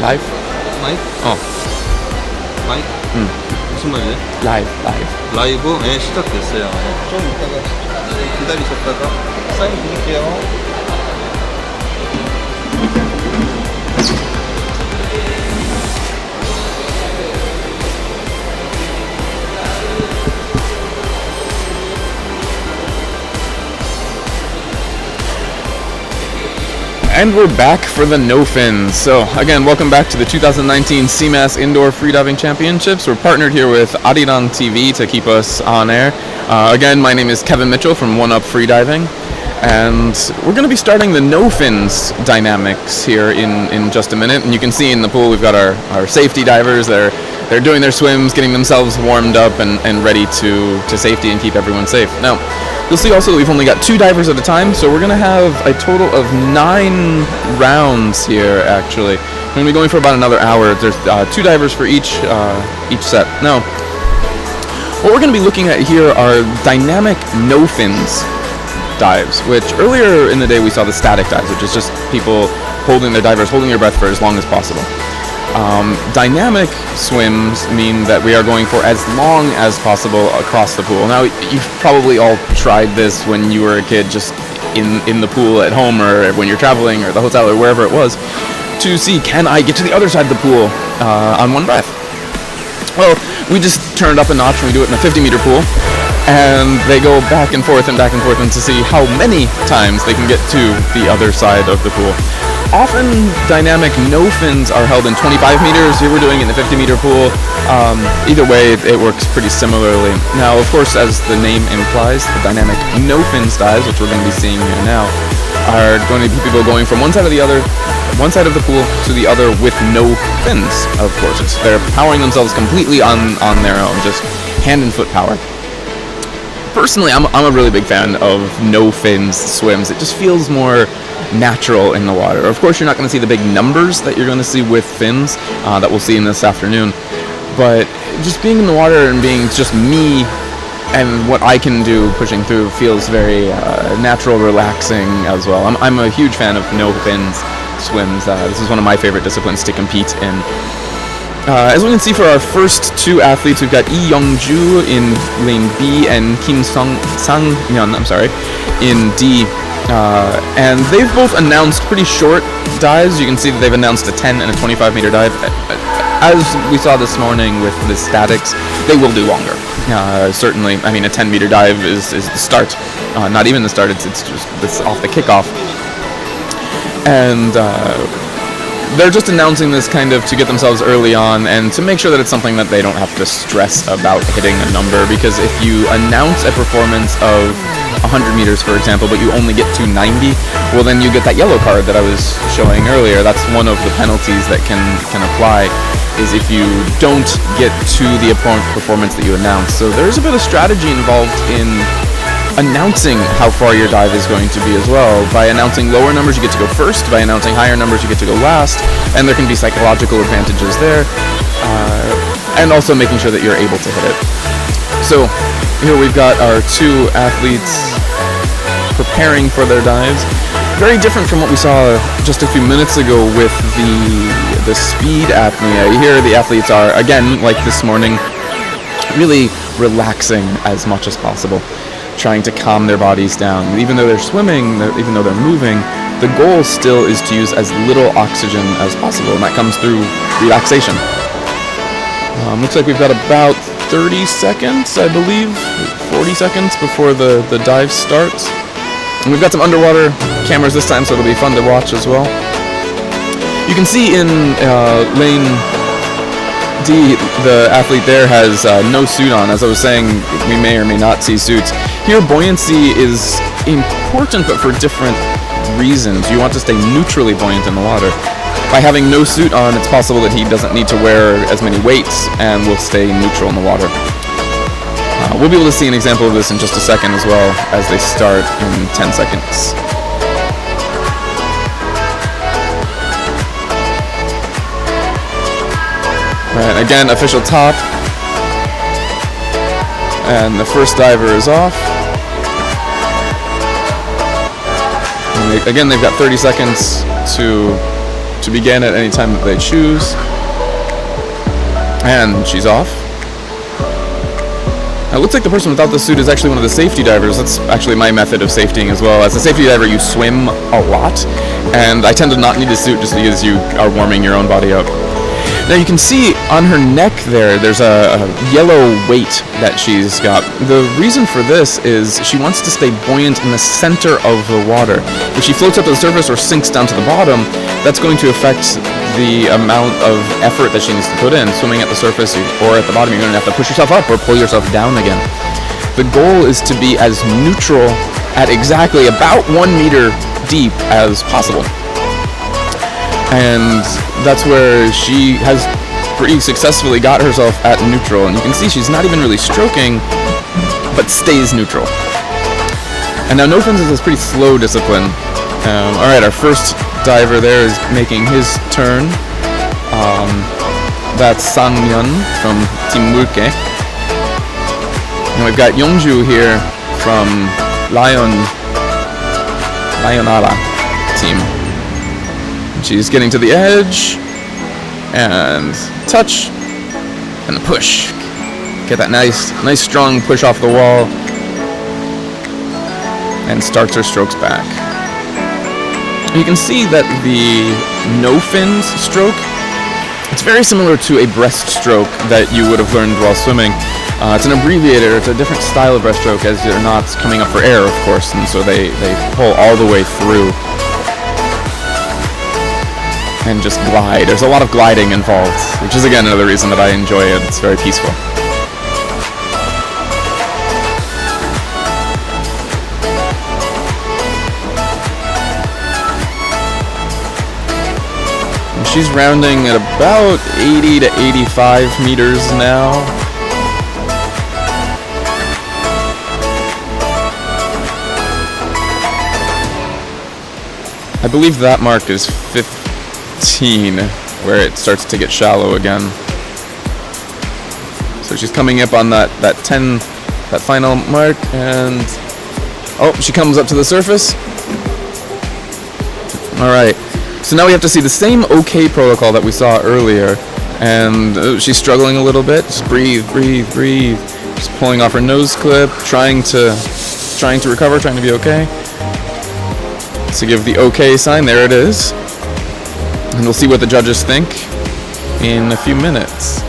라이브? 마이크? 마이크? 무슨 말이지? 라이브. 라이브? 네, 시작됐어요. 좀 이따가 기다리셨다가 사인 드릴게요. And we're back for the no fins. So again, welcome back to the 2019 CMAS Indoor Freediving Championships. We're partnered here with Arirang TV to keep us on air. Again, my name is Kevin Mitchell from One Up Freediving, and we're going to be starting the no fins dynamics here in just a minute. And you can see in the pool we've got our safety divers. They're doing their swims, getting themselves warmed up and ready to safety and keep everyone safe. Now, you'll see also that we've only got 2 divers at a time, so we're going to have a total of 9 rounds here, actually. We're going to be going for about another hour. There's 2 divers for each set. Now, what we're going to be looking at here are dynamic no-fins dives, which earlier in the day we saw the static dives, which is just people holding their breath for as long as possible. Dynamic swims mean that we are going for as long as possible across the pool. Now, you've probably all tried this when you were a kid, just in the pool at home, or when you're traveling, or the hotel, or wherever it was, to see, can I get to the other side of the pool on one breath? Well, we just turn it up a notch when we do it in a 50-meter pool, and they go back and forth and to see how many times they can get to the other side of the pool. Often, dynamic no-fins are held in 25 meters. Here we're doing it in the 50-meter pool. Either way, it works pretty similarly. Now, of course, as the name implies, the dynamic no-fins dives, which we're going to be seeing here now, are going to be people going from one side of the pool to the other with no fins, of course. They're powering themselves completely on their own, just hand and foot power. Personally, I'm a really big fan of no-fins swims. It just feels more natural in the water. Of course, you're not going to see the big numbers that you're going to see with fins that we'll see in this afternoon, but just being in the water and being just me and what I can do pushing through feels very natural, relaxing as well. I'm a huge fan of no-fins swims. This is one of my favorite disciplines to compete in. As we can see for our first 2 athletes, we've got Lee Young-ju in lane B and Kim Sang-hyun, in D. And they've both announced pretty short dives. You can see that they've announced a 10 and a 25-meter dive. As we saw this morning with the statics, they will do longer. Certainly, I mean, a 10-meter dive is the start. Not even the start, it's just this off the kickoff. And they're just announcing this kind of to get themselves early on and to make sure that it's something that they don't have to stress about hitting a number, because if you announce a performance of 100 meters, for example, but you only get to 90, well, then you get that yellow card that I was showing earlier. That's one of the penalties that can apply, is if you don't get to the performance that you announced. So there's a bit of strategy involved in announcing how far your dive is going to be as well. By announcing lower numbers, you get to go first. By announcing higher numbers, you get to go last. And there can be psychological advantages there. And also making sure that you're able to hit it. So here we've got our 2 athletes preparing for their dives. very different from what we saw just a few minutes ago with the speed apnea. Here the athletes are, again, like this morning, really relaxing as much as possible, trying to calm their bodies down. Even though they're swimming, even though they're moving, the goal still is to use as little oxygen as possible, and that comes through relaxation. Looks like we've got about 30 seconds, I believe, 40 seconds before the dive starts. And we've got some underwater cameras this time, so it'll be fun to watch as well. You can see in lane D, the athlete there has no suit on. As I was saying, we may or may not see suits. Here, buoyancy is important, but for different reasons. You want to stay neutrally buoyant in the water. By having no suit on, it's possible that he doesn't need to wear as many weights and will stay neutral in the water. We'll be able to see an example of this in just a second as well, as they start in 10 seconds. Right, again, official top. And the first diver is off. And again, they've got 30 seconds to begin at any time that they choose. And she's off. Now, it looks like the person without the suit is actually one of the safety divers. That's actually my method of safetying as well. As a safety diver, you swim a lot, and I tend to not need a suit just because you are warming your own body up. Now you can see on her neck there's a yellow weight that she's got. The reason for this is she wants to stay buoyant in the center of the water. If she floats up to the surface or sinks down to the bottom, that's going to affect the amount of effort that she needs to put in. Swimming at the surface or at the bottom, you're going to have to push yourself up or pull yourself down again. The goal is to be as neutral at exactly about 1 meter deep as possible. And that's where she has pretty successfully got herself at neutral. And you can see she's not even really stroking, but stays neutral. And now no fins is a pretty slow discipline. Alright, our first diver there is making his turn. That's Sang-myun from Team Mulke. And we've got Youngju here from Laonara team. She's getting to the edge, and touch, and push. Get that nice strong push off the wall, and starts her strokes back. You can see that the no fins stroke, it's very similar to a breaststroke that you would have learned while swimming. It's an abbreviator, it's a different style of breaststroke as they're not coming up for air, of course, and so they pull all the way through. And just glide. There's a lot of gliding involved, which is again another reason that I enjoy it. It's very peaceful. And she's rounding at about 80 to 85 meters now. I believe that mark is 15, where it starts to get shallow again. So she's coming up on that 10, that final mark, and oh, she comes up to the surface. Alright, so now we have to see the same OK protocol that we saw earlier, and she's struggling a little bit. Just breathe. Just pulling off her nose clip, trying to recover, trying to be okay. So give the OK sign, there it is. And we'll see what the judges think in a few minutes.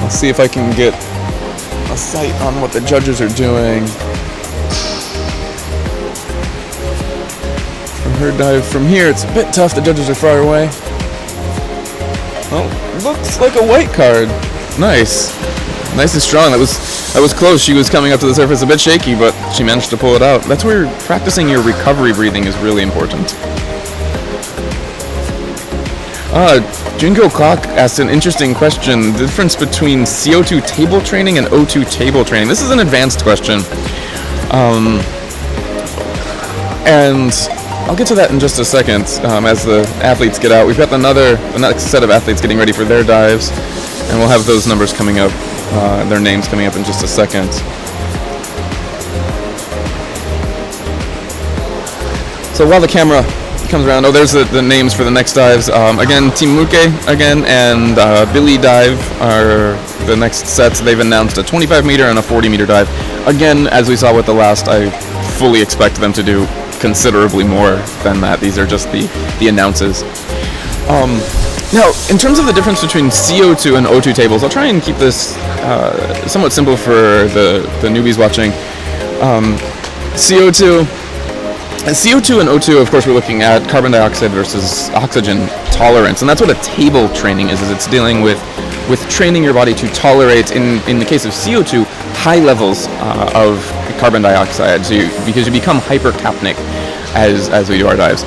I'll see if I can get a sight on what the judges are doing. From her dive from here, it's a bit tough. The judges are far away. Oh, looks like a white card. Nice and strong. That was close. She was coming up to the surface a bit shaky, but she managed to pull it out. That's where practicing your recovery breathing is really important. Junko Clark asked an interesting question. The difference between CO2 table training and O2 table training. This is an advanced question. And I'll get to that in just a second as the athletes get out. We've got the next set of athletes getting ready for their dives, and we'll have those numbers coming up, their names coming up in just a second. So while the camera comes around, there's the names for the next dives. Again, Team Muke again, and Billidaib are the next sets. They've announced a 25 meter and a 40 meter dive. Again, as we saw with the last, I fully expect them to do considerably more than that. These are just the announces. Now, in terms of the difference between CO2 and O2 tables, I'll try and keep this somewhat simple for the newbies watching. CO2 and O2, of course, we're looking at carbon dioxide versus oxygen tolerance, and that's what a table training is it's dealing with training your body to tolerate, in the case of CO2, high levels of carbon dioxide, because you become hypercapnic as we do our dives.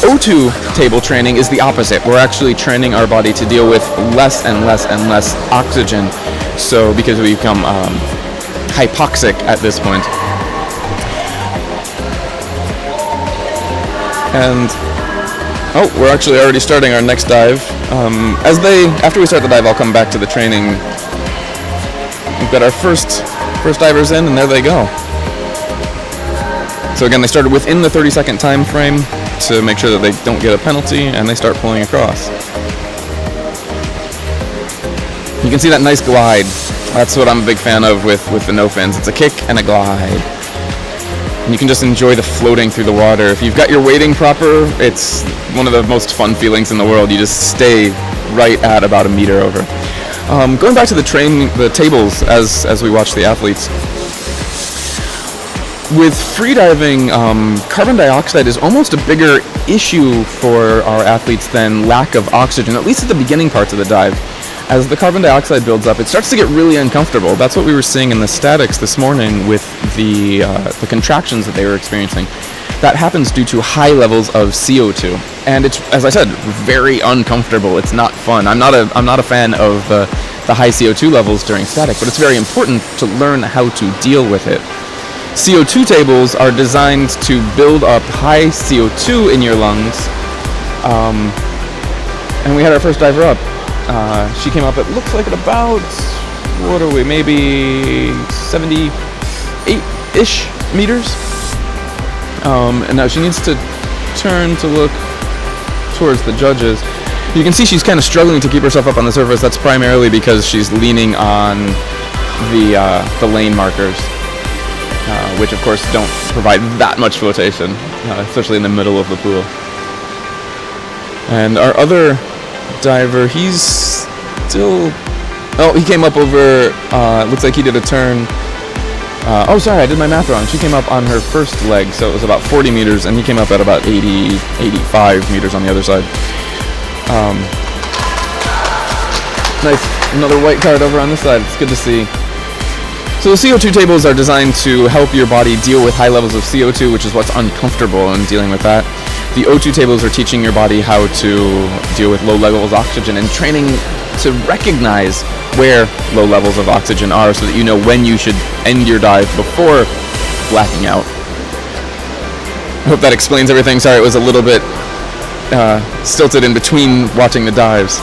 O2 table training is the opposite. We're actually training our body to deal with less and less and less oxygen, so because we become hypoxic at this point. And we're actually already starting our next dive. After we start the dive, I'll come back to the training. We've got our first divers in, and there they go. So again, they started within the 30-second time frame to make sure that they don't get a penalty, and they start pulling across. You can see that nice glide. That's what I'm a big fan of with the no fins. It's a kick and a glide. And you can just enjoy the floating through the water. If you've got your weighting proper, it's one of the most fun feelings in the world. You just stay right at about a meter over. Going back to the tables as we watch the athletes. With freediving, carbon dioxide is almost a bigger issue for our athletes than lack of oxygen, at least at the beginning parts of the dive. As the carbon dioxide builds up, it starts to get really uncomfortable. That's what we were seeing in the statics this morning with the contractions that they were experiencing. That happens due to high levels of CO2, and it's, as I said, very uncomfortable. It's not fun. I'm not a fan of the high CO2 levels during static, but it's very important to learn how to deal with it. CO2 tables are designed to build up high CO2 in your lungs, and we had our first diver up. She came up, it looks like at about, maybe 78-ish meters. And now she needs to turn to look towards the judges. You can see she's kind of struggling to keep herself up on the surface. That's primarily because she's leaning on the lane markers, which of course don't provide that much flotation, especially in the middle of the pool. And our other diver, he's still, he came up over, looks like he did a turn. Sorry, I did my math wrong. She came up on her first leg, so it was about 40 meters, and he came up at about 85 meters on the other side. Nice, another white card over on this side. It's good to see. So the CO2 tables are designed to help your body deal with high levels of CO2, which is what's uncomfortable in dealing with that. The O2 tables are teaching your body how to deal with low levels of oxygen and training to recognize where low levels of oxygen are so that you know when you should end your dive before blacking out. I hope that explains everything. Sorry, it was a little bit stilted in between watching the dives.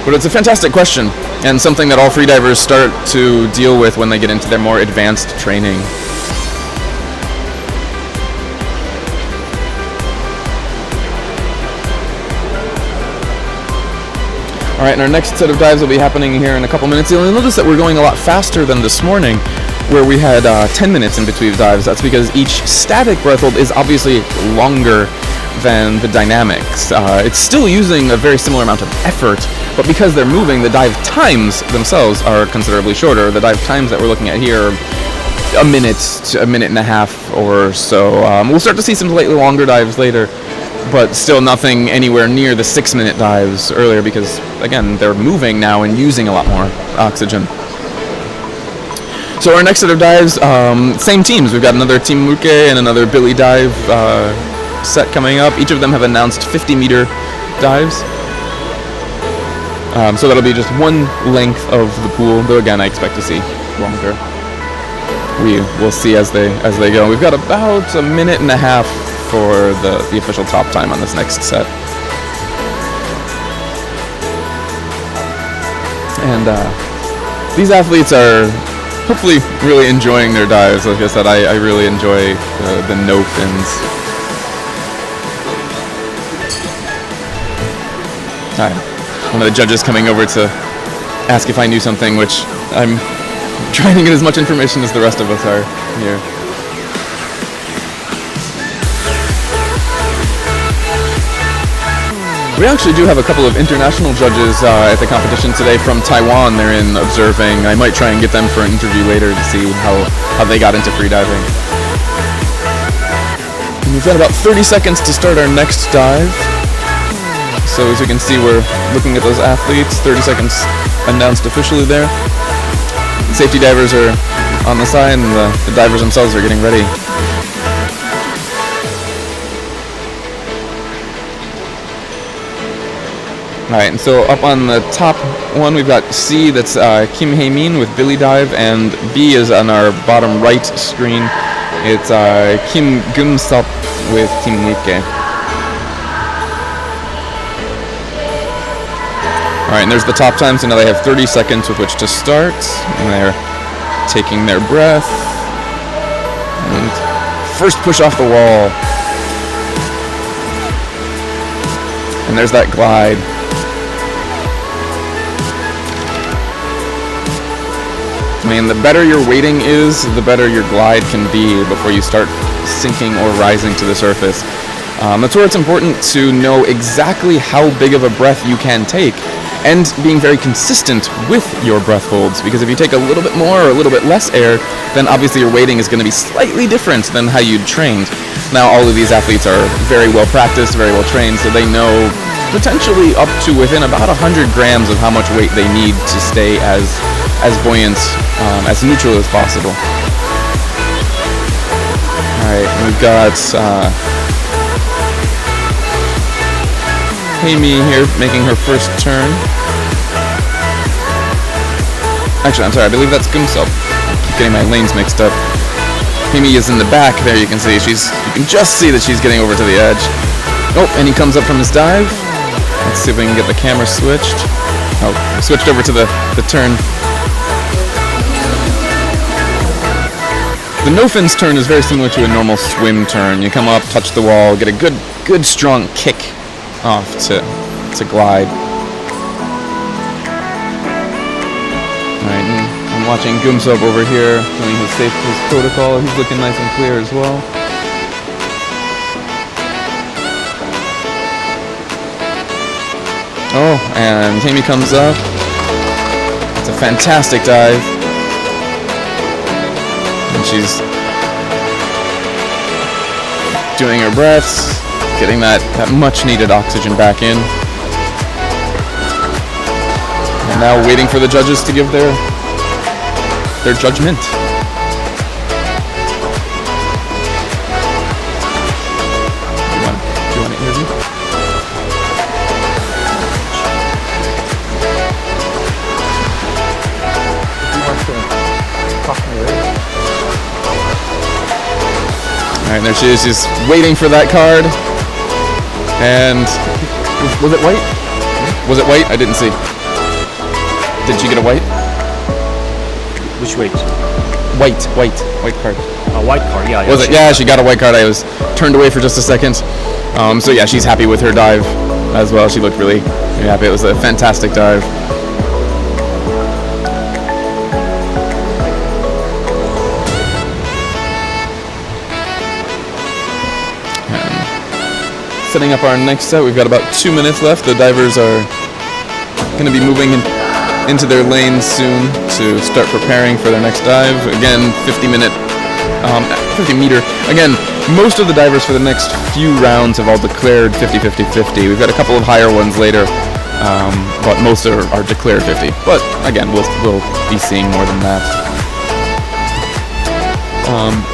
But it's a fantastic question, and something that all freedivers start to deal with when they get into their more advanced training. Alright, and our next set of dives will be happening here in a couple minutes. You'll notice that we're going a lot faster than this morning, where we had 10 minutes in between dives. That's because each static breath hold is obviously longer than the dynamics. It's still using a very similar amount of effort, but because they're moving, the dive times themselves are considerably shorter. The dive times that we're looking at here are a minute to a minute and a half or so. We'll start to see some slightly longer dives later, but still nothing anywhere near the 6-minute dives earlier because, again, they're moving now and using a lot more oxygen. So our next set of dives, same teams. We've got another Team Muke and another Billidaib set coming up. Each of them have announced 50-meter dives. So that'll be just one length of the pool, though again I expect to see longer. We'll see as they go. We've got about a minute and a half for the official top time on this next set. And these athletes are hopefully really enjoying their dives. Like I said, I really enjoy the no fins. Alright, one of the judges coming over to ask if I knew something, which I'm trying to get as much information as the rest of us are here. We actually do have a couple of international judges at the competition today from Taiwan. They're in observing. I might try and get them for an interview later to see how they got into freediving. And we've got about 30 seconds to start our next dive. So as you can see, we're looking at those athletes. 30 seconds announced officially there. Safety divers are on the side, and the divers themselves are getting ready. Alright, and so up on the top one, we've got C, that's Kim Hae-min with Billidive, and B is on our bottom right screen. It's Kim Geum-sup with Team Nikke. Alright, and there's the top time, so now they have 30 seconds with which to start. And they're taking their breath. And first push off the wall. And there's that glide. I mean, the better your weighting is, the better your glide can be before you start sinking or rising to the surface. That's where it's important to know exactly how big of a breath you can take, and being very consistent with your breath holds, because if you take a little bit more or a little bit less air, then obviously your weighting is going to be slightly different than how you'd trained. Now, all of these athletes are very well practiced, very well trained, so they know potentially up to within about 100 grams of how much weight they need to stay as buoyant, as neutral as possible. Alright, we've got Hae-mi here making her first turn. Actually, I'm sorry, I believe that's Geum-sup. I keep getting my lanes mixed up. Hae-mi is in the back there, you can see. You can just see that she's getting over to the edge. Oh, and he comes up from his dive. Let's see if we can get the camera switched. Oh, switched over to the turn. The no-fins turn is very similar to a normal swim turn. You come up, touch the wall, get a good strong kick off to glide. Alright, and I'm watching Geum-sup over here doing his protocol. He's looking nice and clear as well. Oh, and Hae-mi comes up. It's a fantastic dive. And she's doing her breaths, getting that much needed oxygen back in. And now waiting for the judges to give their judgment. Do you want to interview? Alright, there she is, just waiting for that card. And was it white? Was it white? I didn't see. Did she get a white? Which weight? White card. A white card, yeah. Was it? Yeah, she got a white card. I was turned away for just a second. So yeah, she's happy with her dive as well. She looked really happy. It was a fantastic dive. Setting up our next set, we've got about 2 minutes left. The divers are going to be moving into their lanes soon to start preparing for their next dive. Again, 50 meter. Again, most of the divers for the next few rounds have all declared 50-50-50. We've got a couple of higher ones later, but most are declared 50. But again, we'll be seeing more than that.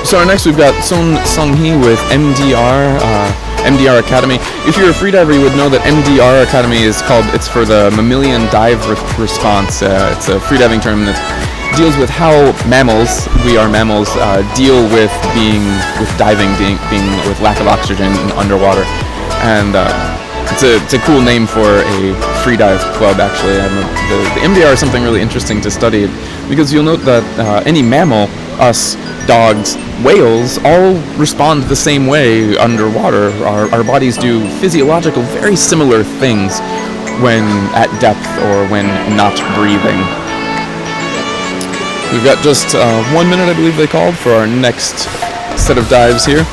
So our next, we've got Son Sung-hee with MDRAkade미. If you're a freediver, you would know that MDRAkade미 it's for the mammalian dive response. It's a freediving term that deals with how mammals, we are mammals, deal with diving, being with lack of oxygen underwater. And it's a cool name for a freedive club, actually. The MDR is something really interesting to study. because you'll note that any mammal, us, dogs, whales, all respond the same way underwater. Our bodies do physiological, very similar things when at depth or when not breathing. We've got just 1 minute, I believe they called, for our next set of dives here.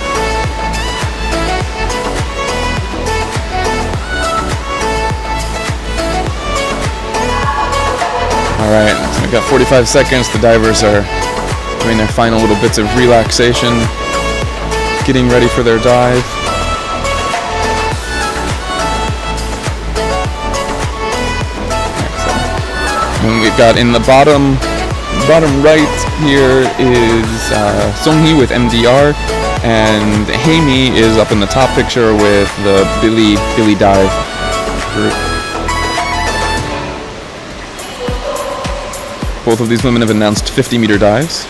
Alright, so we've got 45 seconds. The divers are doing their final little bits of relaxation, getting ready for their dive. And we've got in the bottom right here is Songhee with MDR, and Haimi is up in the top picture with the Billidaib group. Both of these women have announced 50-meter dives.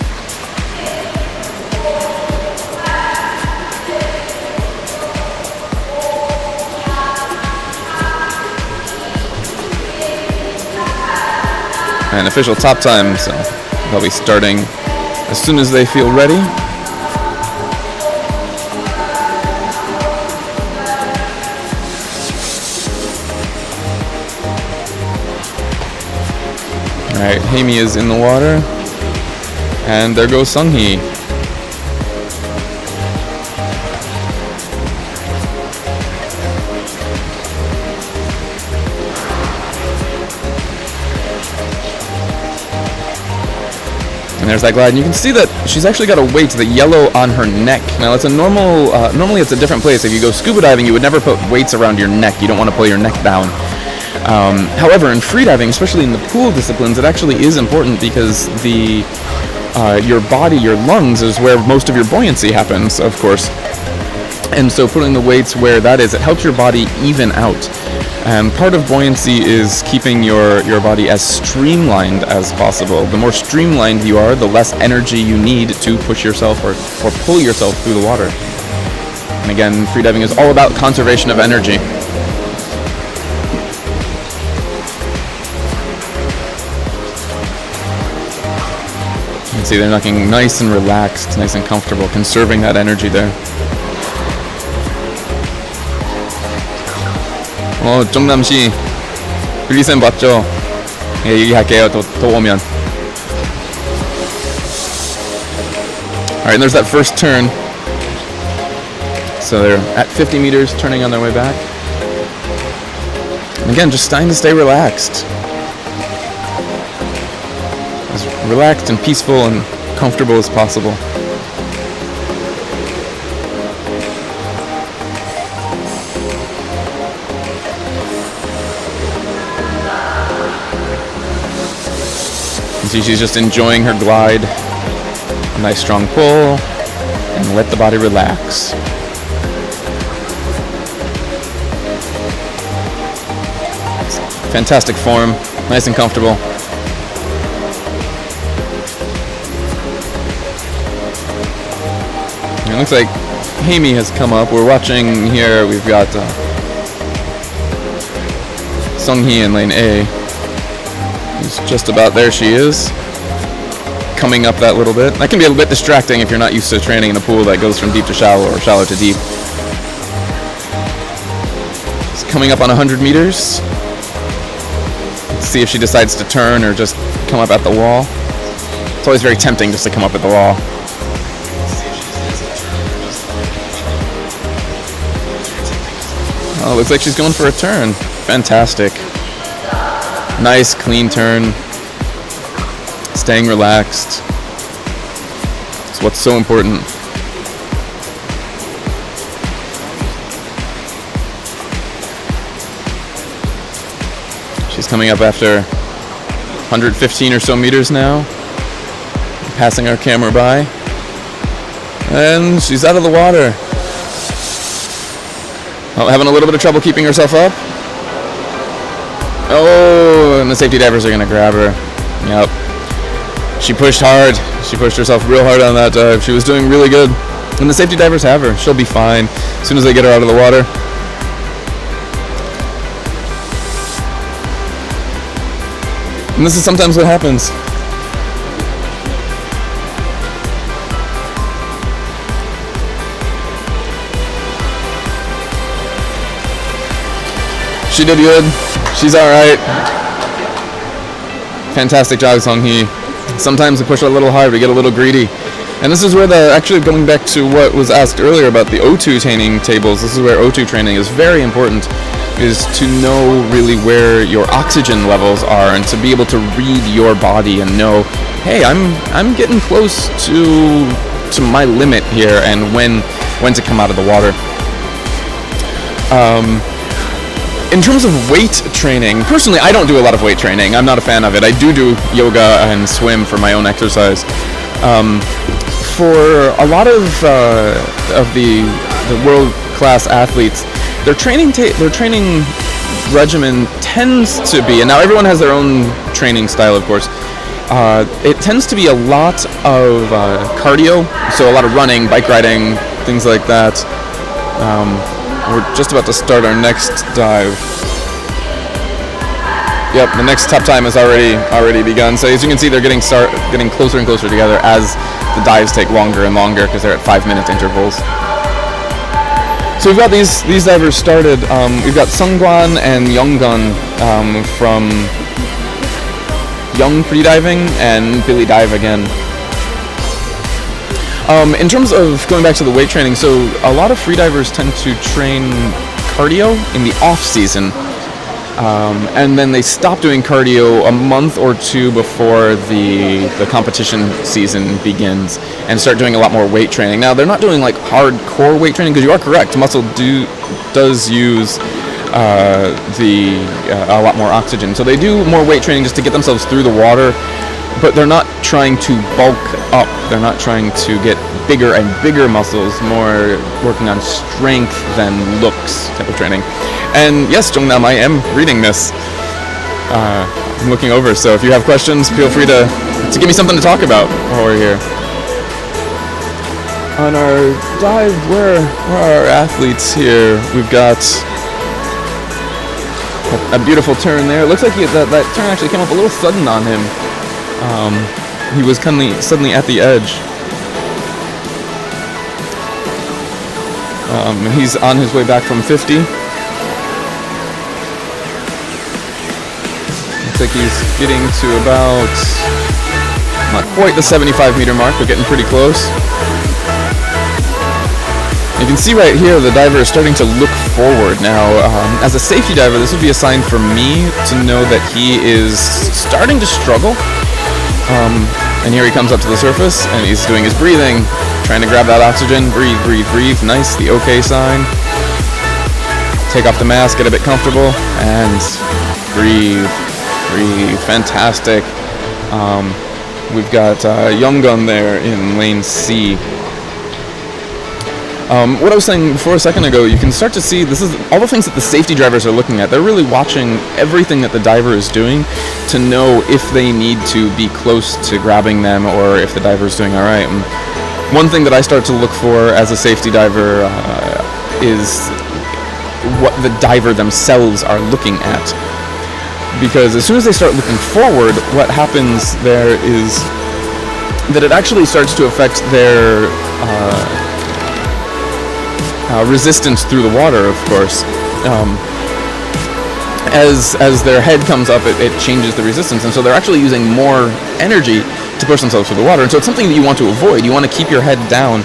And official top time, so they'll be starting as soon as they feel ready. Alright, Haimi is in the water, and there goes Songhee. And there's that glide, and you can see that she's actually got a weight, the yellow on her neck. Now it's a normal, normally it's a different place. If you go scuba diving, you would never put weights around your neck. You don't want to pull your neck down. However, in freediving, especially in the pool disciplines, it actually is important because your body, your lungs, is where most of your buoyancy happens, of course. And so putting the weights where that is, it helps your body even out. And part of buoyancy is keeping your body as streamlined as possible. The more streamlined you are, the less energy you need to push yourself or pull yourself through the water. And again, freediving is all about conservation of energy. You can see they're looking nice and relaxed, nice and comfortable, conserving that energy there. 정남씨 빌리쌤 봤죠? 예, 얘기할게요. 또 오면. Alright, and there's that first turn. So they're at 50 meters, turning on their way back. And again, just trying to stay relaxed. As relaxed and peaceful and comfortable as possible. She's just enjoying her glide. A nice strong pull, and let the body relax. Fantastic form, nice and comfortable. It looks like Haimi has come up. We're watching here, we've got Songhee in lane A. It's just about there she is, coming up that little bit. That can be a little bit distracting if you're not used to training in a pool that goes from deep to shallow or shallow to deep. It's coming up on 100 meters. Let's see if she decides to turn or just come up at the wall. It's always very tempting just to come up at the wall. Oh, looks like she's going for a turn. Fantastic. Nice, clean turn. Staying relaxed. It's what's so important. She's coming up after 115 or so meters now. Passing our camera by. And she's out of the water. Oh, having a little bit of trouble keeping herself up. Oh, and the safety divers are going to grab her. Yep. She pushed hard. She pushed herself real hard on that dive. She was doing really good. And the safety divers have her. She'll be fine as soon as they get her out of the water. And this is sometimes what happens. She did good. She's all right. Fantastic job, Sung-hee. Sometimes we push it a little hard, we get a little greedy. And this is where actually going back to what was asked earlier about the O2 training tables, this is where O2 training is very important, is to know really where your oxygen levels are and to be able to read your body and know, hey, I'm getting close to my limit here and when to come out of the water. In terms of weight training, personally, I don't do a lot of weight training. I'm not a fan of it. I do yoga and swim for my own exercise. For a lot of the world-class athletes, their training regimen tends to be, and now everyone has their own training style, of course. It tends to be a lot of cardio, so a lot of running, bike riding, things like that. We're just about to start our next dive. Yep, the next top time has already begun. So as you can see, they're getting closer and closer together as the dives take longer and longer because they're at 5-minute intervals. So we've got these divers started. We've got Sungwan and Younggun from 영프리다이빙 and Billida이브 again. In terms of going back to the weight training, so a lot of freedivers tend to train cardio in the off season, and then they stop doing cardio a month or two before the competition season begins and start doing a lot more weight training. Now they're not doing like hardcore weight training because you are correct, muscle does use a lot more oxygen, so they do more weight training just to get themselves through the water. But they're not trying to bulk up. They're not trying to get bigger and bigger muscles, more working on strength than looks type of training. And yes, Jongnam, I am reading this. I'm looking over, so if you have questions, feel free to give me something to talk about while we're here. On our dive, where are our athletes here? We've got a beautiful turn there. It looks like that turn actually came up a little sudden on him. He was suddenly at the edge. He's on his way back from 50. Looks like he's getting to about, not quite the 75-meter mark, but getting pretty close. You can see right here the diver is starting to look forward now. As a safety diver, this would be a sign for me to know that he is starting to struggle. And here he comes up to the surface and he's doing his breathing, trying to grab that oxygen. Breathe, breathe, breathe. Nice, the OK sign. Take off the mask, get a bit comfortable, and breathe, breathe. Fantastic. We've got Younggun there in lane C. What I was saying before a second ago, you can start to see this is all the things that the safety drivers are looking at. They're really watching everything that the diver is doing to know if they need to be close to grabbing them or if the diver is doing all right. And one thing that I start to look for as a safety diver is what the diver themselves are looking at. Because as soon as they start looking forward, what happens there is that it actually starts to affect their resistance through the water, of course. As their head comes up, it changes the resistance, and so they're actually using more energy to push themselves through the water. And so it's something that you want to avoid. You want to keep your head down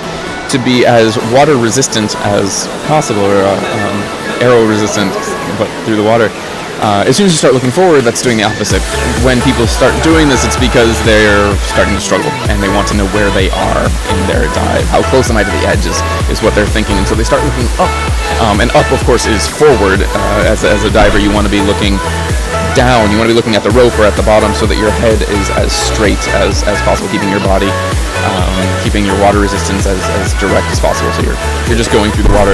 to be as water resistant as possible, or arrow resistant, but through the water. As soon as you start looking forward, that's doing the opposite. When people start doing this, it's because they're starting to struggle and they want to know where they are in their dive. How close am I to the edge is what they're thinking. And so they start looking up. And up, of course, is forward. As a diver, you want to be looking down. You want to be looking at the rope or at the bottom so that your head is as straight as possible, keeping your body, keeping your water resistance as direct as possible. So you're just going through the water.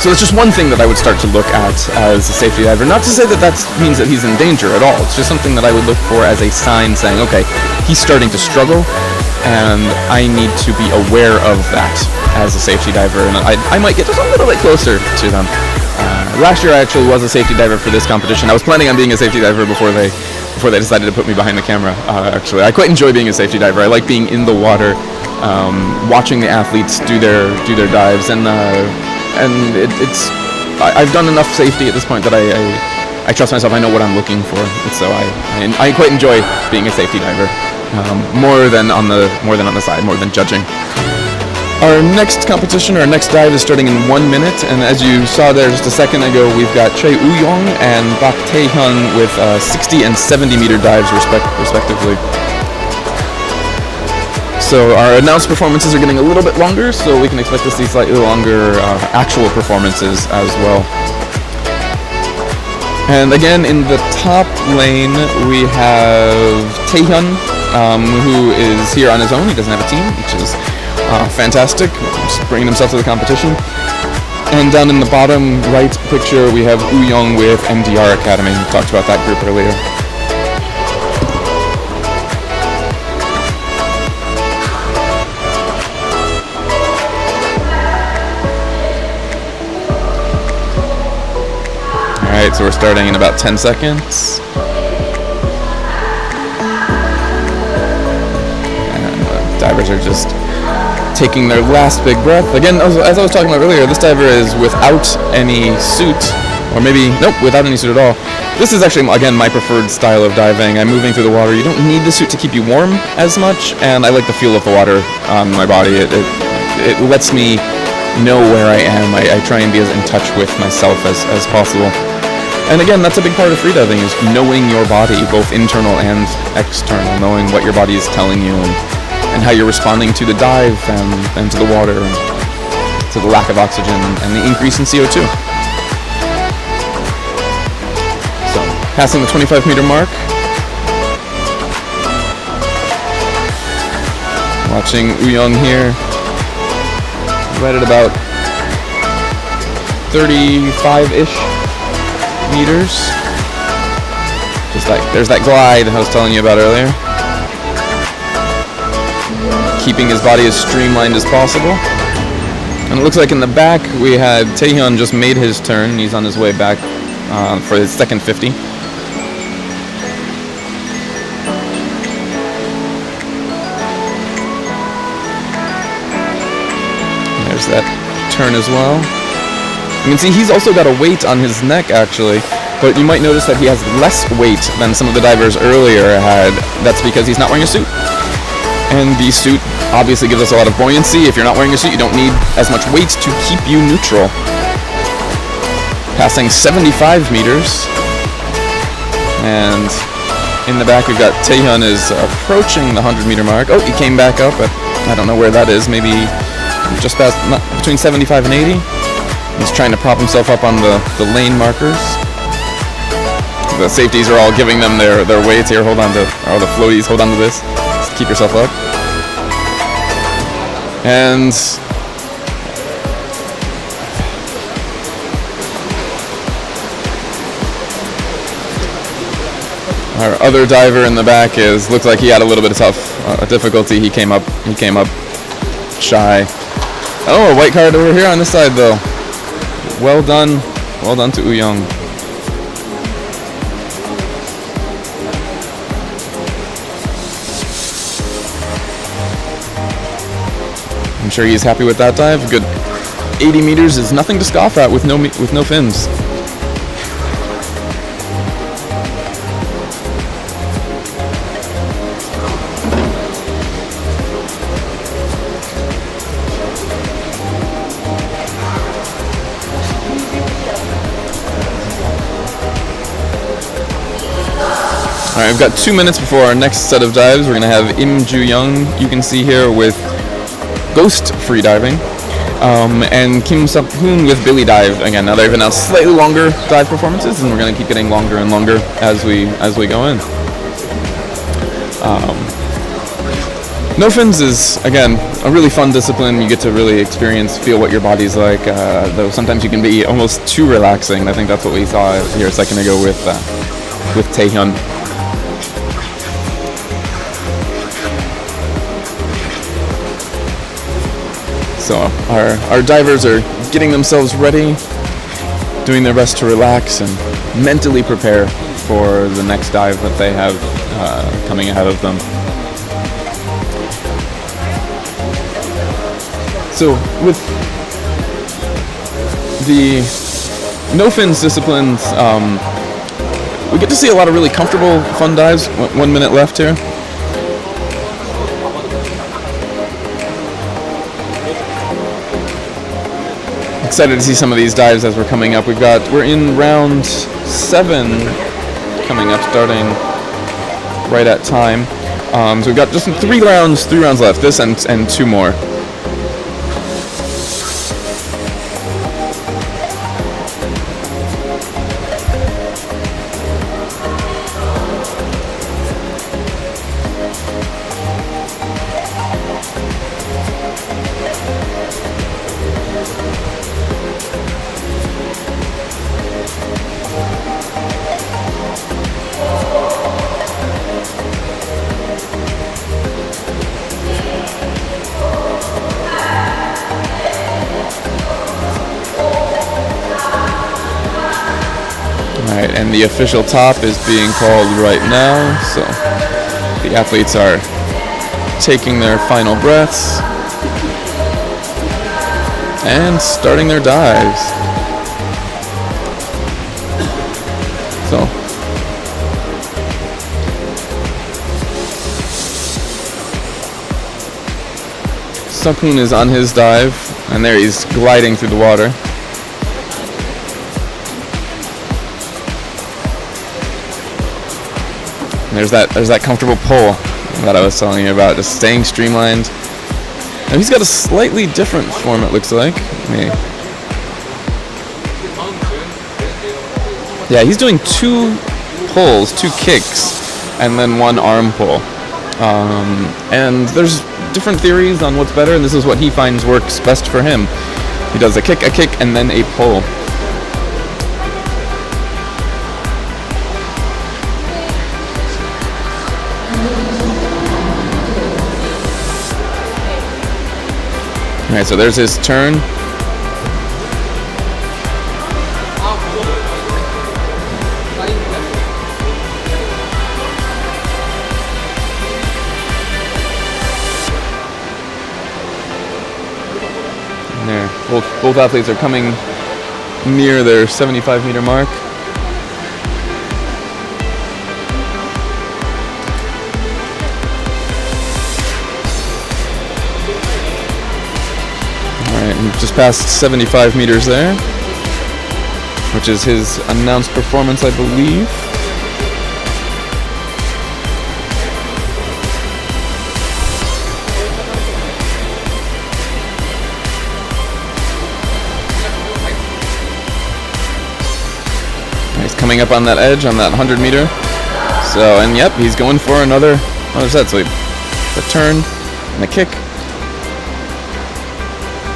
So it's just one thing that I would start to look at as a safety diver. Not to say that means that he's in danger at all. It's just something that I would look for as a sign saying, okay, he's starting to struggle, and I need to be aware of that as a safety diver, and I might get just a little bit closer to them. Last year I actually was a safety diver for this competition. I was planning on being a safety diver before they decided to put me behind the camera. Actually, I quite enjoy being a safety diver. I like being in the water, watching the athletes do their dives, and I've done enough safety at this point that I trust myself. I know what I'm looking for, and so I quite enjoy being a safety diver, more than on the side, more than judging. Our next competition, our next dive is starting in 1 minute, and as you saw there just a second ago, we've got Choi Woo-young and Bak Tae-hyun with 60 and 70 meter dives respectively. So our announced performances are getting a little bit longer, so we can expect to see slightly longer actual performances as well. And again, in the top lane, we have Tae-hyun, who is here on his own. He doesn't have a team, which is fantastic, just bringing himself to the competition. And down in the bottom right picture, we have Woo-young with MDRAkade미. We talked about that group earlier. Alright, so we're starting in about 10 seconds. And the divers are just taking their last big breath. Again, as I was talking about earlier, this diver is without any suit, or maybe, nope, without any suit at all. This is actually, again, my preferred style of diving. I'm moving through the water. You don't need the suit to keep you warm as much, and I like the feel of the water on my body. It lets me know where I am. I try and be as in touch with myself as possible. And again, that's a big part of freediving, is knowing your body, both internal and external, knowing what your body is telling you, and how you're responding to the dive and to the water, and to the lack of oxygen and the increase in CO2. So, passing the 25 meter mark. Watching Woo-young here, right at about 35-ish meters. Just like, there's that glide I was telling you about earlier. Keeping his body as streamlined as possible. And it looks like in the back we had Tae-hyun just made his turn. He's on his way back for his second 50. There's that turn as well. You can see he's also got a weight on his neck actually, but you might notice that he has less weight than some of the divers earlier had. That's because he's not wearing a suit. And the suit obviously gives us a lot of buoyancy. If you're not wearing a suit, you don't need as much weight to keep you neutral. Passing 75 meters. And in the back we've got Tae-hyun is approaching the 100 meter mark. Oh, he came back up, but I don't know where that is. Maybe just past, between 75 and 80. He's trying to prop himself up on the lane markers. The safeties are all giving them their weights here. Hold on to, or the floaties, hold on to this. Just keep yourself up. And our other diver in the back looks like he had a little bit of tough difficulty. He came up shy. Oh, a white card over here on this side though. Well done to Woo-young. I'm sure he's happy with that dive. Good 80 meters is nothing to scoff at with no fins. Alright, we've got 2 minutes before our next set of dives. We're going to have Im Ju-young, you can see here, with Go스트프리다이빙, and Kim Sub-hoon with Billidive. Again, now they've announced slightly longer dive performances, and we're going to keep getting longer and longer as we go in. No fins is, again, a really fun discipline. You get to really feel what your body's like, though sometimes you can be almost too relaxing. I think that's what we saw here a second ago with Tae-hyun. So our divers are getting themselves ready, doing their best to relax and mentally prepare for the next dive that they have coming ahead of them. So with the no fins disciplines, we get to see a lot of really comfortable, fun dives. 1 minute left here. Excited to see some of these dives as we're coming up. We're in round 7 coming up, starting right at time. So we've got just 3 rounds left. This and 2 more. Alright, and the official top is being called right now, so the athletes are taking their final breaths and starting their dives. So Sukun is on his dive, and there he's gliding through the water. There's that comfortable pull that I was telling you about, just staying streamlined. And he's got a slightly different form, it looks like. Yeah, he's doing 2 pulls, 2 kicks, and then 1 arm pull. And there's different theories on what's better, and this is what he finds works best for him. He does a kick, and then a pull. Alright, so there's his turn. And there, both athletes are coming near their 75-meter mark. We've just passed 75 meters there, which is his announced performance, I believe. He's coming up on that edge on that 100 meter. So, and yep, he's going for another set. So the turn and the kick.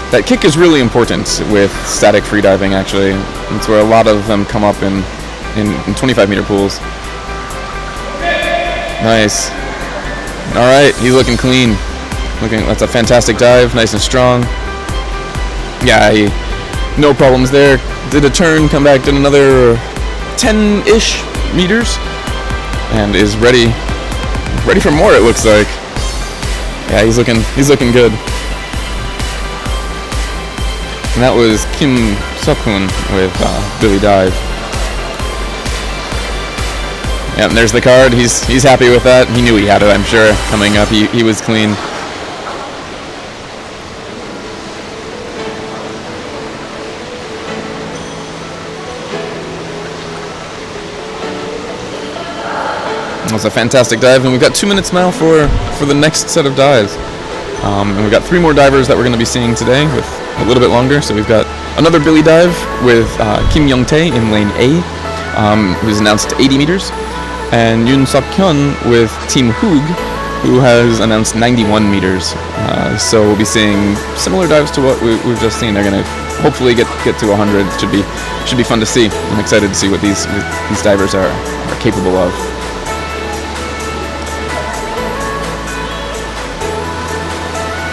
That kick is really important with static freediving, actually. It's where a lot of them come up in 25-meter pools. Nice. All right, he's looking clean. That's a fantastic dive, nice and strong. Yeah, no problems there. Did a turn, come back, did another 10-ish meters, and is ready for more, it looks like. Yeah, he's looking good. And that was Kim Sukun with Billidive. Yeah, and there's the card. He's happy with that. He knew he had it, I'm sure. Coming up, he was clean. That was a fantastic dive, and we've got 2 minutes now for the next set of dives. And we've got 3 more divers that we're going to be seeing today with a little bit longer. So we've got another Billy dive with Kim Young-tae in lane A, who's announced 80 meters, and Yoon Suk-hyun with Team Hoog, who has announced 91 meters. So we'll be seeing similar dives to what we've just seen. They're going to hopefully get to 100. Should be fun to see. I'm excited to see what these divers are capable of.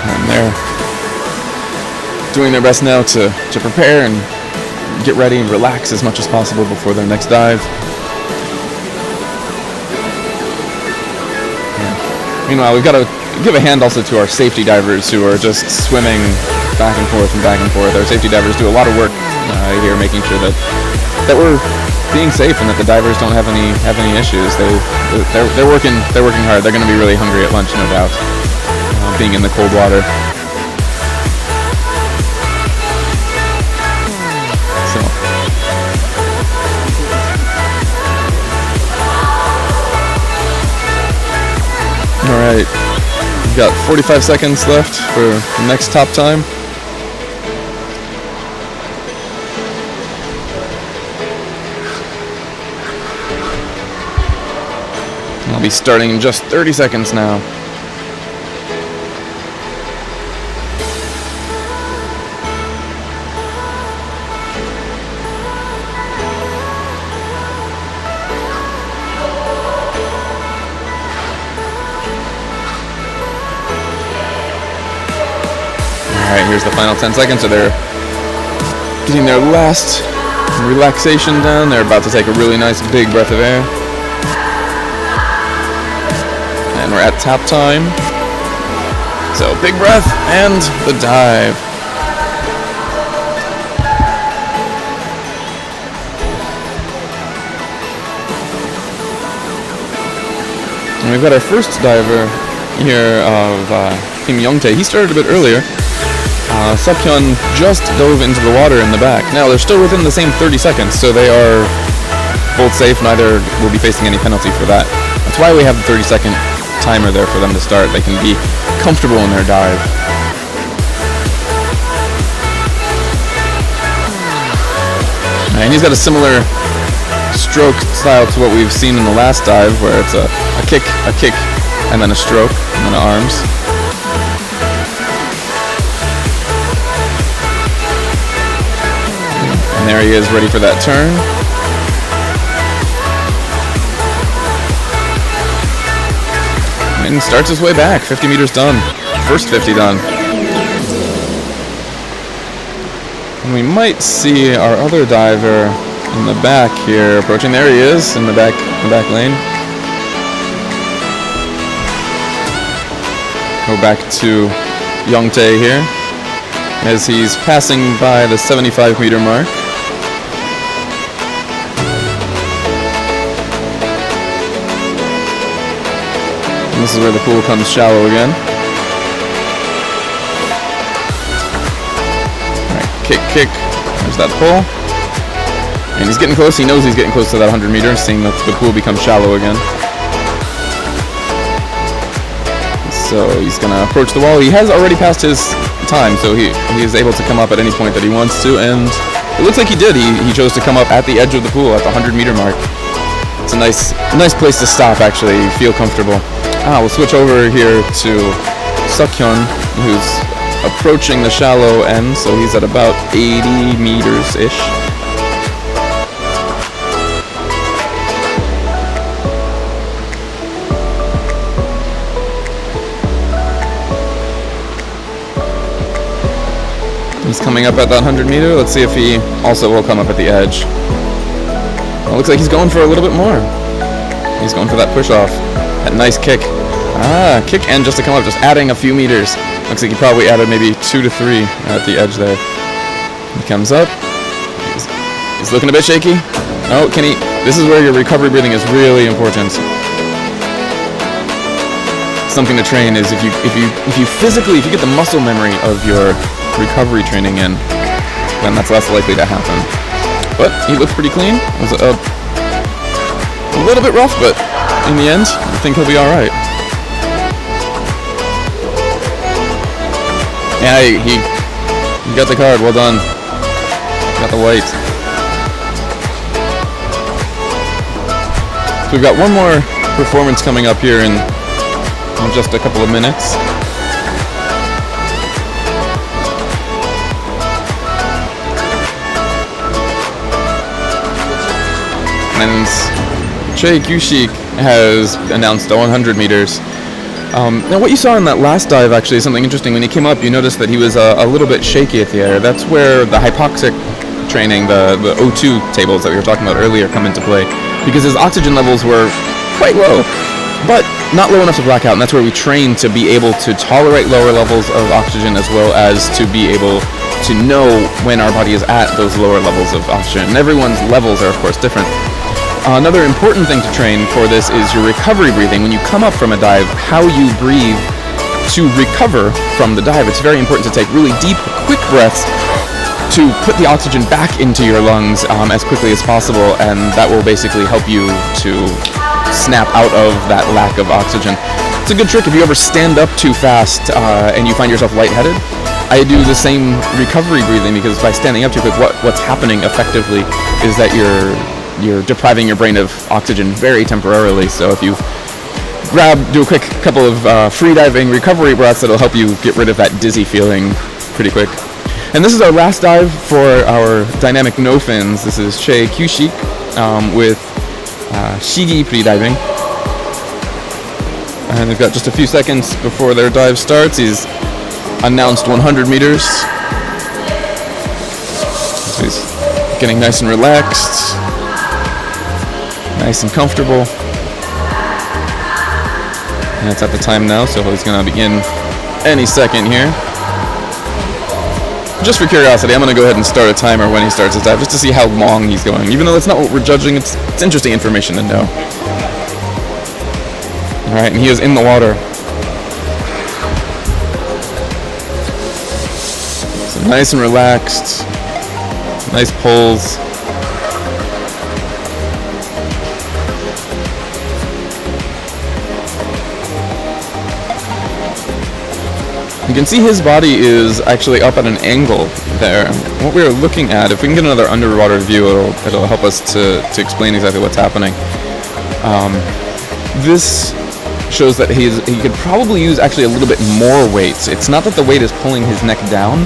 And they're doing their best now to prepare and get ready and relax as much as possible before their next dive. Yeah. Meanwhile, we've got a give a hand also to our safety divers who are just swimming back and forth and back and forth. Our safety divers do a lot of work here, making sure that we're being safe and that the divers don't have any issues. They're working hard. They're going to be really hungry at lunch, no doubt, being in the cold water. So. All right, we've got 45 seconds left for the next top time. I'll be starting in just 30 seconds now. Alright, here's the final 10 seconds. So they're getting their last relaxation down. They're about to take a really nice big breath of air. And we're at tap time. So big breath and the dive. And we've got our first diver here of Kim Youngtae. He started a bit earlier. Seokhyun just dove into the water in the back. Now they're still within the same 30 seconds, so they are both safe. Neither will be facing any penalty for that. That's why we have the 30-second timer there for them to start. They can be comfortable in their dive. And he's got a similar stroke style to what we've seen in the last dive, where it's a kick, and then a stroke, and then arms. And there he is, ready for that turn. And starts his way back. 50 meters done. First 50 done. And we might see our other diver in the back here approaching. There he is in the back lane. Go back to Youngtae here as he's passing by the 75-meter mark. And this is where the pool comes shallow again. Alright, kick. There's that pull. And he's getting close. He knows he's getting close to that 100 meters, seeing that the pool becomes shallow again. So he's going to approach the wall. He has already passed his time, so he is able to come up at any point that he wants to. And it looks like he did. He chose to come up at the edge of the pool at the 100-meter mark. It's a nice place to stop, actually. You feel comfortable. We'll switch over here to Seokhyun, who's approaching the shallow end, so he's at about 80 meters-ish. He's coming up at that 100 meter. Let's see if he also will come up at the edge. Well, it looks like he's going for a little bit more. He's going for that push-off. That nice kick. Kick and just to come up, just adding a few meters. Looks like he probably added maybe 2 to 3 at the edge there. He comes up. He's looking a bit shaky. Oh, can he? This is where your recovery breathing is really important. Something to train is if you get the muscle memory of your recovery training in, then that's less likely to happen. But he looked pretty clean. It was a little bit rough, but in the end, I think he'll be all right. Yeah, he got the card. Well done. Got the white. So we've got one more performance coming up here in just a couple of minutes. And Choi Kyu-sik has announced 100 meters. Now what you saw in that last dive actually is something interesting. When he came up, you noticed that he was a little bit shaky at the air. That's where the hypoxic training, the O2 tables that we were talking about earlier, come into play, because his oxygen levels were quite low. but not low enough to black out, and that's where we train to be able to tolerate lower levels of oxygen as well as to be able to know when our body is at those lower levels of oxygen. And everyone's levels are, of course, different. Another important thing to train for this is your recovery breathing. When you come up from a dive, how you breathe to recover from the dive. It's very important to take really deep, quick breaths to put the oxygen back into your lungs as quickly as possible, and that will basically help you to snap out of that lack of oxygen. It's a good trick if you ever stand up too fast and you find yourself lightheaded. I do the same recovery breathing, because by standing up too quick, what's happening effectively is that you're depriving your brain of oxygen very temporarily. So if you do a quick couple of freediving recovery breaths, that'll help you get rid of that dizzy feeling pretty quick. And this is our last dive for our dynamic no fins. This is Che Kyushik with Sigipritaibing. And they've got just a few seconds before their dive starts. He's announced 100 meters. So he's getting nice and relaxed, nice and comfortable. And it's at the time now, so he's going to begin any second here. Just for curiosity, I'm going to go ahead and start a timer when he starts his dive, just to see how long he's going. Even though that's not what we're judging, it's interesting information to know. Alright, and he is in the water. So nice and relaxed. Nice pulls. You can see his body is actually up at an angle there. What we're looking at, if we can get another underwater view, it'll help us to explain exactly what's happening. This shows that he could probably use actually a little bit more weight. It's not that the weight is pulling his neck down.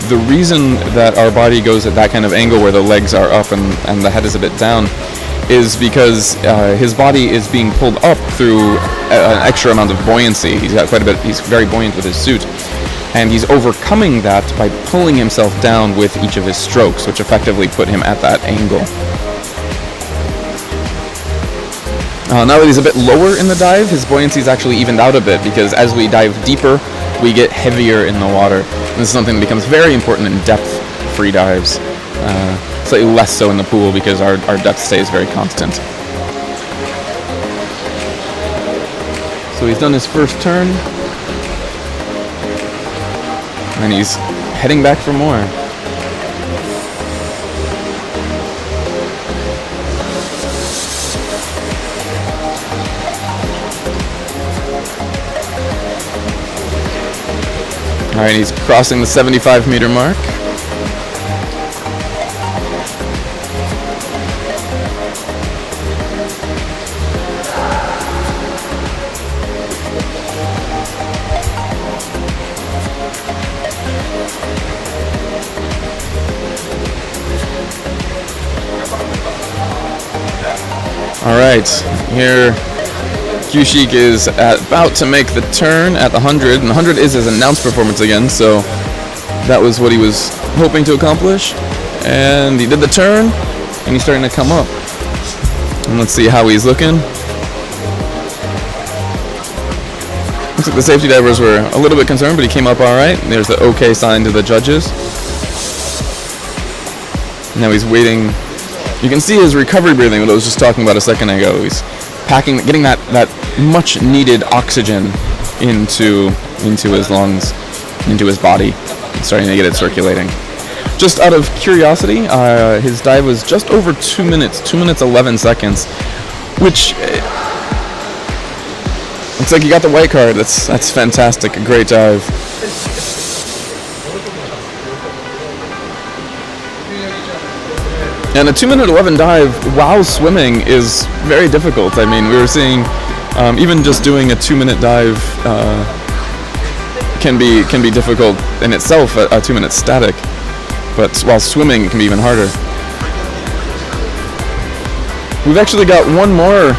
The reason that our body goes at that kind of angle where the legs are up and the head is a bit down is because his body is being pulled up through an extra amount of buoyancy. He's got quite a bit, he's very buoyant with his suit, and he's overcoming that by pulling himself down with each of his strokes, which effectively put him at that angle. Now that he's a bit lower in the dive, his buoyancy is actually evened out a bit, because as we dive deeper, we get heavier in the water. And this is something that becomes very important in depth free dives. Slightly less so in the pool, because our depth stays very constant. So he's done his first turn, and he's heading back for more. Alright, he's crossing the 75-meter mark. Alright, here Kyushik is about to make the turn at the 100, and the 100 is his announced performance again, so that was what he was hoping to accomplish. And he did the turn, and he's starting to come up. And let's see how he's looking. Looks like the safety divers were a little bit concerned, but he came up alright. There's the OK sign to the judges. Now he's waiting. You can see his recovery breathing, what I was just talking about a second ago. He's getting that much needed oxygen into his lungs, into his body, and starting to get it circulating. Just out of curiosity, his dive was just over 2 minutes, 2 minutes 11 seconds, which looks like he got the white card. That's fantastic, a great dive. And a 2-minute 11 dive while swimming is very difficult. I mean, we were seeing even just doing a 2-minute dive can be difficult in itself, a 2-minute static. But while swimming, it can be even harder. We've actually got one more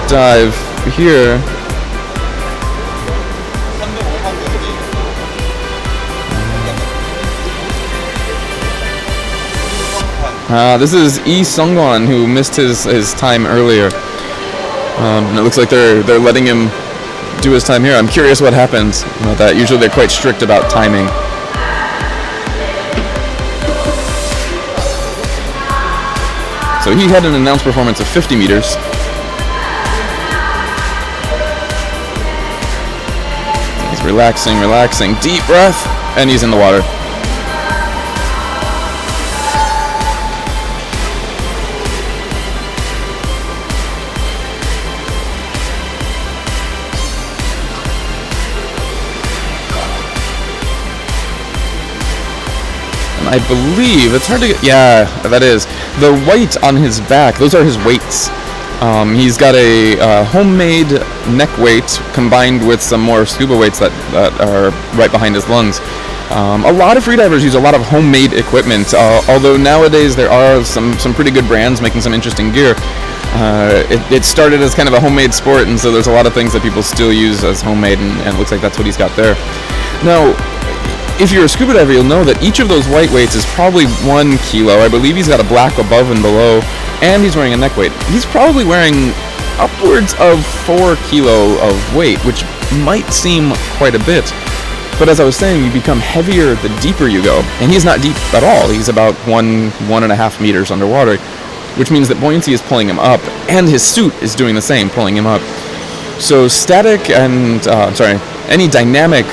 dive here. This is Lee Sung-won, who missed his time earlier. And it looks like they're letting him do his time here. I'm curious what happens about that. Usually they're quite strict about timing. So he had an announced performance of 50 meters. He's relaxing, deep breath, and he's in the water. And I believe, it's hard to get, yeah, that is. The white on his back, those are his weights. He's got a homemade neck weight combined with some more scuba weights that are right behind his lungs. A lot of freedivers use a lot of homemade equipment, although nowadays there are some pretty good brands making some interesting gear. It started as kind of a homemade sport, and so there's a lot of things that people still use as homemade, and it looks like that's what he's got there. Now, if you're a scuba diver, you'll know that each of those white weights is probably 1 kilo. I believe he's got a black above and below, and he's wearing a neck weight. He's probably wearing upwards of 4 kilo of weight, which might seem quite a bit. But as I was saying, you become heavier the deeper you go. And he's not deep at all. He's about 1.5 meters underwater, which means that buoyancy is pulling him up, and his suit is doing the same, pulling him up. So static and, any dynamic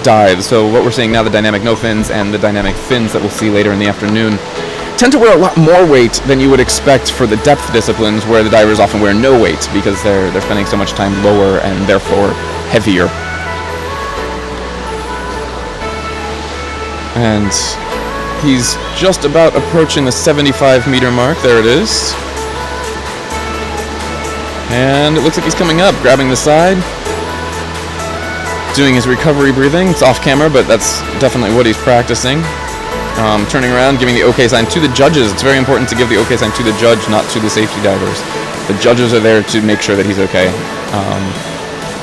dives, so what we're seeing now, the dynamic no fins and the dynamic fins that we'll see later in the afternoon, tend to wear a lot more weight than you would expect for the depth disciplines, where the divers often wear no weight because they're spending so much time lower and therefore heavier. And he's just about approaching the 75 meter mark. There it is. And it looks like he's coming up, grabbing the side, doing his recovery breathing. It's off camera, but that's definitely what he's practicing. Turning around, giving the OK sign to the judges. It's very important to give the OK sign to the judge, not to the safety divers. The judges are there to make sure that he's okay,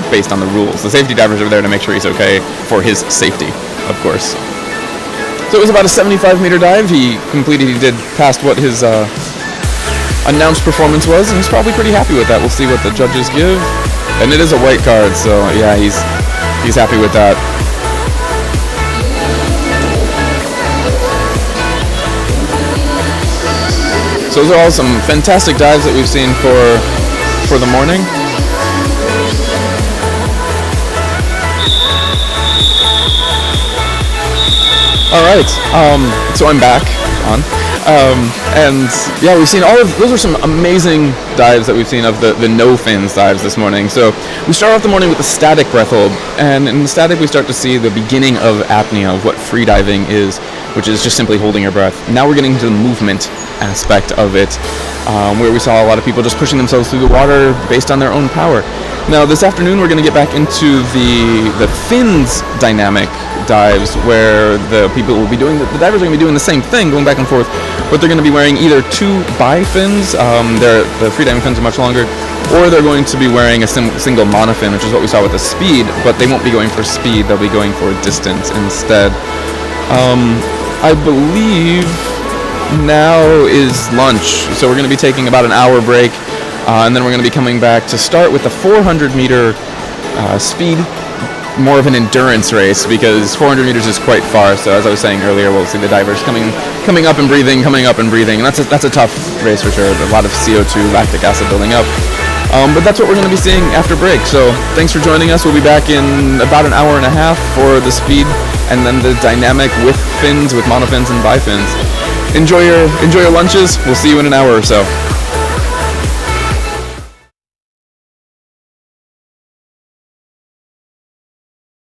based on the rules. The safety divers are there to make sure he's okay for his safety, of course. So it was about a 75 meter dive. He did past what his announced performance was, and he's probably pretty happy with that. We'll see what the judges give. And it is a white card, so yeah, he's happy with that. So those are all some fantastic dives that we've seen for the morning. All right, so I'm back on. And yeah, we've seen those are some amazing dives that we've seen of the no fins dives this morning. So we start off the morning with the static breath hold, and in the static we start to see the beginning of apnea, of what freediving is, which is just simply holding your breath. Now we're getting to the movement aspect of it, where we saw a lot of people just pushing themselves through the water based on their own power. Now this afternoon we're going to get back into the fins dynamic dives, where the divers are going to be doing the same thing, going back and forth, but they're going to be wearing either 2 bi-fins, the freediving fins are much longer, or they're going to be wearing a single monofin, which is what we saw with the speed, but they won't be going for speed, they'll be going for distance instead. I believe now is lunch, so we're going to be taking about an hour break, and then we're going to be coming back to start with the 400 meter speed, more of an endurance race, because 400 meters is quite far. So as I was saying earlier, we'll see the divers coming up and breathing, and that's a tough race for sure. A lot of CO2, lactic acid building up. But that's what we're going to be seeing after break. So thanks for joining us. We'll be back in about an hour and a half for the speed, and then the dynamic with fins, with monofins and bifins. Enjoy your lunches. We'll see you in an hour or so.